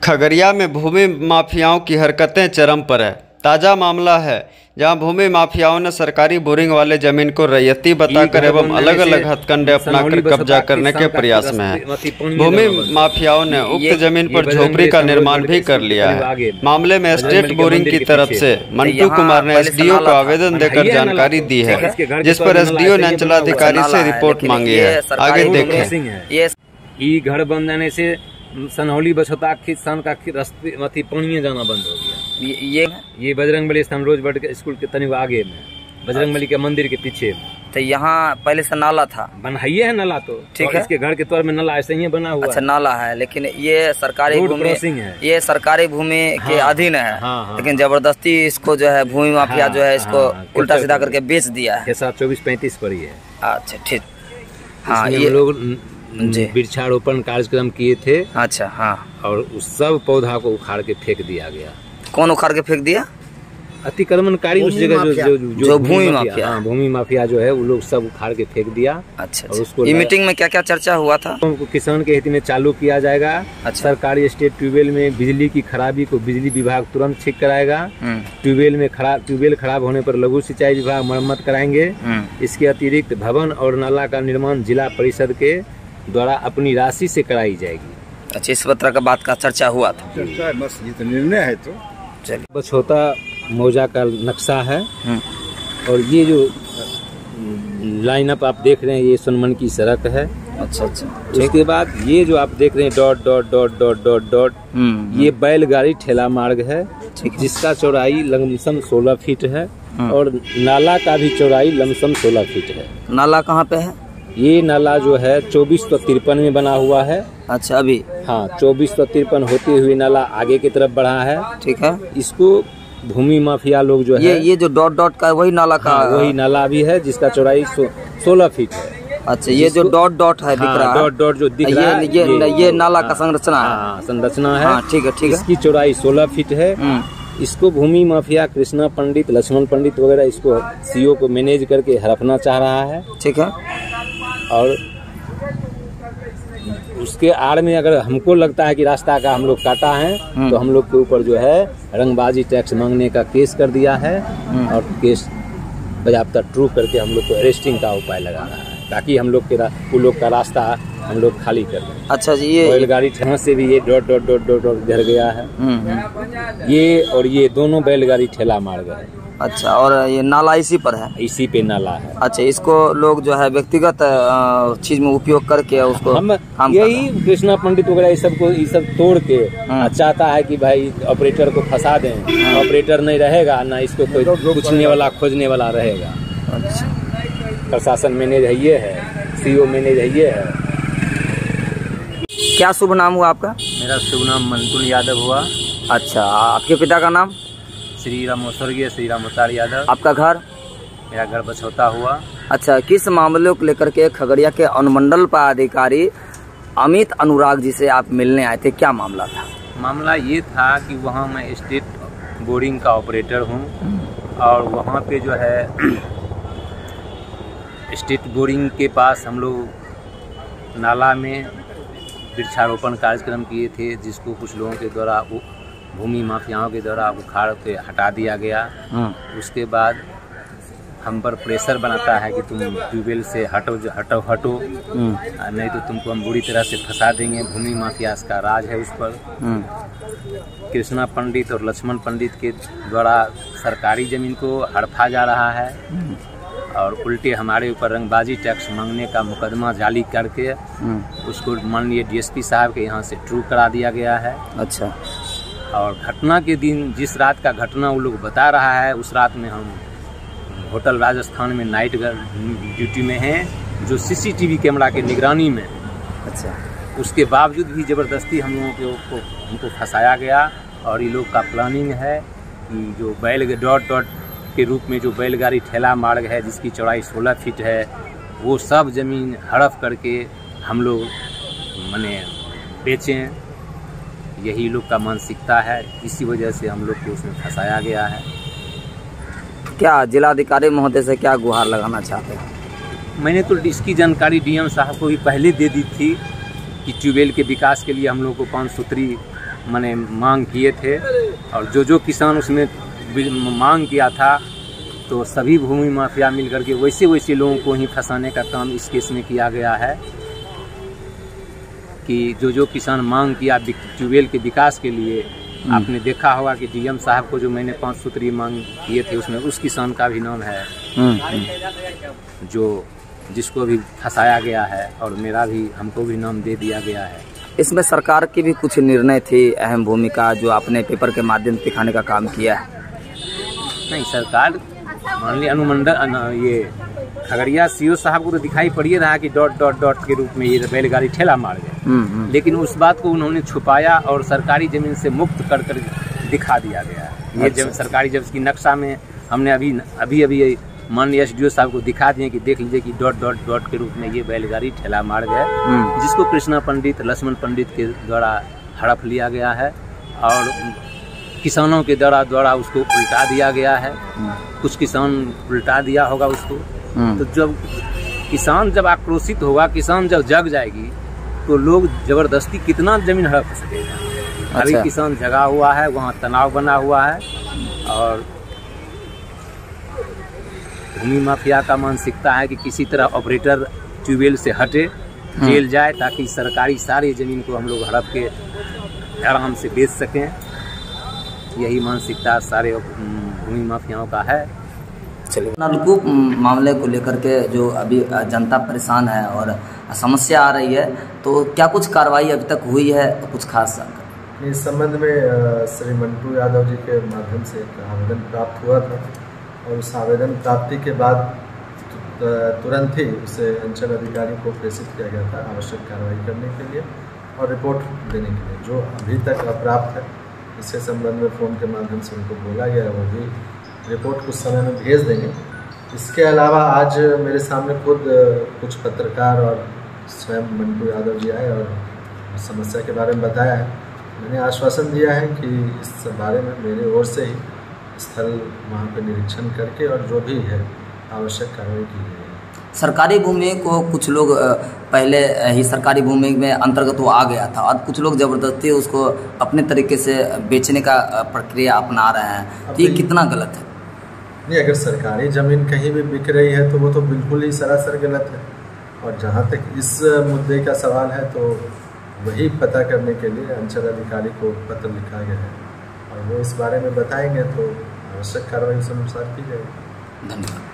खगड़िया में भूमि माफियाओं की हरकतें चरम पर है। ताज़ा मामला है जहां भूमि माफियाओं ने सरकारी बोरिंग वाले जमीन को रैयती बताकर एवं अलग अलग हथकंडे अपनाकर कब्जा करने के प्रयास में है। भूमि माफियाओं ने उक्त जमीन पर झोपड़ी का निर्माण भी कर लिया है। मामले में स्टेट बोरिंग की तरफ से मंटू कुमार ने एसडीओ को आवेदन देकर जानकारी दी है, जिस पर एसडीओ ने अंचलाधिकारी से रिपोर्ट मांगी है। आगे देखें। घर बन जाने से सनहौली बछौता किसान का रास्ते पानी जाना बंद हो गया। ये बजरंगबली स्थान रोजबड़ के स्कूल के तनिक आगे में, बजरंगबली के मंदिर के पीछे में। तो यहाँ पहले से नाला था, बनाइए है नाला तो ठीक है। इसके घर के तौर में नाला ऐसे ही बना हुआ। अच्छा नाला है, लेकिन ये सरकारी भूमि है, ये सरकारी भूमि के अधीन है। लेकिन जबरदस्ती इसको जो है भूमि माफिया जो है इसको उल्टा सीधा करके बेच दिया है। 24-35 पर ही है। अच्छा ठीक। हाँ ये लोग वृक्षारोपण कार्यक्रम किए थे। अच्छा हाँ। और उस सब पौधा को उखाड़ के फेंक दिया गया। कौन उखाड़ के फेंक दिया? अतिक्रमणकारी उस जगह जो भूमि माफिया, हाँ भूमि माफिया जो है वो लोग सब उखाड़ के फेंक दिया। अच्छा, और उसको मीटिंग में क्या क्या चर्चा हुआ था? किसान के हित में चालू किया जाएगा। अच्छा। सरकारी स्टेट ट्यूबवेल में बिजली की खराबी को बिजली विभाग तुरंत ठीक कराएगा। ट्यूबवेल खराब होने पर लघु सिंचाई विभाग मरम्मत कराएंगे। इसके अतिरिक्त भवन और नाला का निर्माण जिला परिषद के द्वारा अपनी राशि से कराई जाएगी। अच्छा, इस पत्र का बात का चर्चा हुआ था। चर्चा बस ये तो निर्णय है। तो चलिए, बछौता मौजा का नक्शा है और ये जो लाइनअप आप देख रहे हैं ये सोनमन की सड़क है। अच्छा। उसके बाद ये जो आप देख रहे हैं dot dot dot dot dot dot ये बैलगाड़ी ठेला मार्ग है, जिसका चौड़ाई लमसम 16 फीट है और नाला का भी चौड़ाई लमसम 16 फीट है। नाला कहाँ पे है? ये नाला जो है 2453 में बना हुआ है। अच्छा अभी? हाँ, 2453 होते हुए नाला आगे की तरफ बढ़ा है। ठीक है। इसको भूमि माफिया लोग जो है ये जो डॉट डॉट का वही नाला का? हाँ, वही नाला भी है जिसका चौड़ाई 16 फीट है। अच्छा, ये जो डॉट डॉट है दिख रहा है, डॉट डॉट जो दिख रहा है ये नाला का संरचना है। संरचना है। ठीक है। इसकी चौड़ाई 16 फीट है। इसको भूमि माफिया कृष्णा पंडित, लक्ष्मण पंडित वगैरह इसको सीओ को मैनेज करके हड़पना चाह रहा है। ठीक है। और उसके आड़ में अगर हमको लगता है कि रास्ता का हम लोग काटा है तो हम लोग के ऊपर जो है रंगबाजी टैक्स मांगने का केस कर दिया है और केस बजाबता ट्रू करके हम लोग को अरेस्टिंग का उपाय लगा रहा है, ताकि हम लोग के वो लोग का रास्ता हम लोग खाली कर दें। अच्छा जी, ये बैलगाड़ी ठेला से भी ये dot dot dot dot dot घर गया है। ये और ये दोनों बैलगाड़ी ठेला मार्ग है। अच्छा, और ये नाला इसी पर है? इसी पे नाला है। अच्छा, इसको लोग जो है व्यक्तिगत चीज में उपयोग करके उसको हम यही कृष्णा पंडित वगैरह ये सब तोड़ के चाहता है कि भाई ऑपरेटर को फंसा दें। ऑपरेटर नहीं रहेगा ना, इसको कोई पूछने वाला खोजने वाला रहेगा। अच्छा, प्रशासन मैनेज है ये है, सीओ मैनेज है ये है। क्या शुभ नाम हुआ आपका? मेरा शुभ नाम मंटू यादव हुआ। अच्छा, आपके पिता का नाम? स्वर्गीय श्री राम यादव। आपका घर? मेरा घर बछौता हुआ। अच्छा, किस मामले को लेकर के खगड़िया के अनुमंडल पदाधिकारी अमित अनुराग जी से आप मिलने आए थे? क्या मामला था? मामला ये था कि वहाँ मैं स्टेट बोरिंग का ऑपरेटर हूँ और वहाँ पे जो है स्टेट बोरिंग के पास हम लोग नाला में वृक्षारोपण कार्यक्रम किए थे, जिसको कुछ लोगों के द्वारा भूमि माफियाओं के द्वारा उखाड़ के हटा दिया गया। उसके बाद हम पर प्रेशर बनाता है कि तुम ट्यूबवेल से हटो नहीं तो तुमको हम बुरी तरह से फंसा देंगे। भूमि माफिया का राज है उस पर। कृष्णा पंडित और लक्ष्मण पंडित के द्वारा सरकारी जमीन को हड़पा जा रहा है और उल्टे हमारे ऊपर रंगबाजी टैक्स मांगने का मुकदमा जाली करके उसको माननीय डीएसपी साहब के यहाँ से ट्रू करा दिया गया है। अच्छा, और घटना के दिन जिस रात का घटना वो लोग बता रहा है, उस रात में हम होटल राजस्थान में नाइट ड्यूटी में हैं, जो सीसीटीवी कैमरा के निगरानी में। अच्छा, उसके बावजूद भी ज़बरदस्ती हम लोगों को हमको फंसाया गया और ये लोग का प्लानिंग है कि जो बैल डॉट डॉट के रूप में जो बैलगाड़ी ठेला मार्ग है जिसकी चौड़ाई 16 फीट है, वो सब ज़मीन हड़प करके हम लोग माने बेचें। यही लोग का मानसिकता है, इसी वजह से हम लोग को उसमें फंसाया गया है। क्या जिलाधिकारी महोदय से क्या गुहार लगाना चाहते हैं? मैंने तो इसकी जानकारी डीएम साहब को भी पहले दे दी थी कि ट्यूबवेल के विकास के लिए हम लोग को 5 सूत्री मैंने मांग किए थे, और जो किसान उसमें मांग किया था, तो सभी भूमि माफिया मिलकर के वैसे लोगों को ही फंसाने का काम इस केस में किया गया है कि जो किसान मांग किया ट्यूबवेल के विकास के लिए, आपने देखा होगा कि डीएम साहब को जो मैंने 5 सूत्री मांग किए थे उसमें उस किसान का भी नाम है जिसको भी फंसाया गया है, और मेरा भी, हमको भी नाम दे दिया गया है। इसमें सरकार की भी कुछ निर्णय थी, अहम भूमिका जो आपने पेपर के माध्यम से दिखाने का काम किया है? नहीं, सरकार मान ली अनुमंडल ये खगड़िया सीओ साहब को तो दिखाई पड़ ही रहा कि डॉट के रूप में ये बैलगाड़ी ठेला मार गए, लेकिन उस बात को उन्होंने छुपाया और सरकारी जमीन से मुक्त कर दिखा दिया गया है। ये जब सरकारी, जब इसकी नक्शा में हमने अभी माननीय एसडीओ साहब को दिखा दिए कि देख लीजिए कि डॉट के रूप में ये बैलगाड़ी ठेला मार गए, जिसको कृष्णा पंडित, लक्ष्मण पंडित के द्वारा हड़प लिया गया है और किसानों के द्वारा उसको उल्टा दिया गया है। कुछ किसान उल्टा दिया होगा उसको। तो जब किसान जब आक्रोशित होगा, किसान जब जग जाएगी, तो लोग जबरदस्ती कितना जमीन हड़प सकेगा। अभी किसान जगा हुआ है, वहाँ तनाव बना हुआ है, और भूमि माफिया का मानसिकता है कि किसी तरह ऑपरेटर ट्यूबवेल से हटे, जेल जाए, ताकि सरकारी सारी जमीन को हम लोग हड़प के आराम से बेच सकें। यही मानसिकता सारे भूमि माफियाओं का है। चलिए, नलकूप मामले को लेकर के जो अभी जनता परेशान है और समस्या आ रही है, तो क्या कुछ कार्रवाई अभी तक हुई है? कुछ खास इस संबंध में श्री मंटू यादव जी के माध्यम से एक आवेदन प्राप्त हुआ था, और उस आवेदन प्राप्ति के बाद तुरंत ही उसे अंचल अधिकारी को प्रेषित किया गया था आवश्यक कार्रवाई करने के लिए और रिपोर्ट देने के लिए। जो अभी तक अप्राप्त है, इसके संबंध में फ़ोन के माध्यम से उनको बोला गया, वो भी रिपोर्ट कुछ समय में भेज देंगे। इसके अलावा आज मेरे सामने खुद कुछ पत्रकार और स्वयं मंटू यादव जी आए और समस्या के बारे में बताया है। मैंने आश्वासन दिया है कि इस बारे में मेरे ओर से ही स्थल वहाँ पर निरीक्षण करके और जो भी है आवश्यक कार्रवाई की जाएगी। सरकारी भूमि को कुछ लोग पहले ही सरकारी भूमि में अंतर्गत वो आ गया था, अब कुछ लोग ज़बरदस्ती उसको अपने तरीके से बेचने का प्रक्रिया अपना रहे हैं, तो ये कितना गलत है? नहीं, अगर सरकारी ज़मीन कहीं भी बिक रही है तो वो तो बिल्कुल ही सरासर गलत है। और जहाँ तक इस मुद्दे का सवाल है, तो वही पता करने के लिए अंचल अधिकारी को पत्र लिखा गया है और वो इस बारे में बताएंगे, तो आवश्यक कार्रवाई उस अनुसार की जाएगी। धन्यवाद।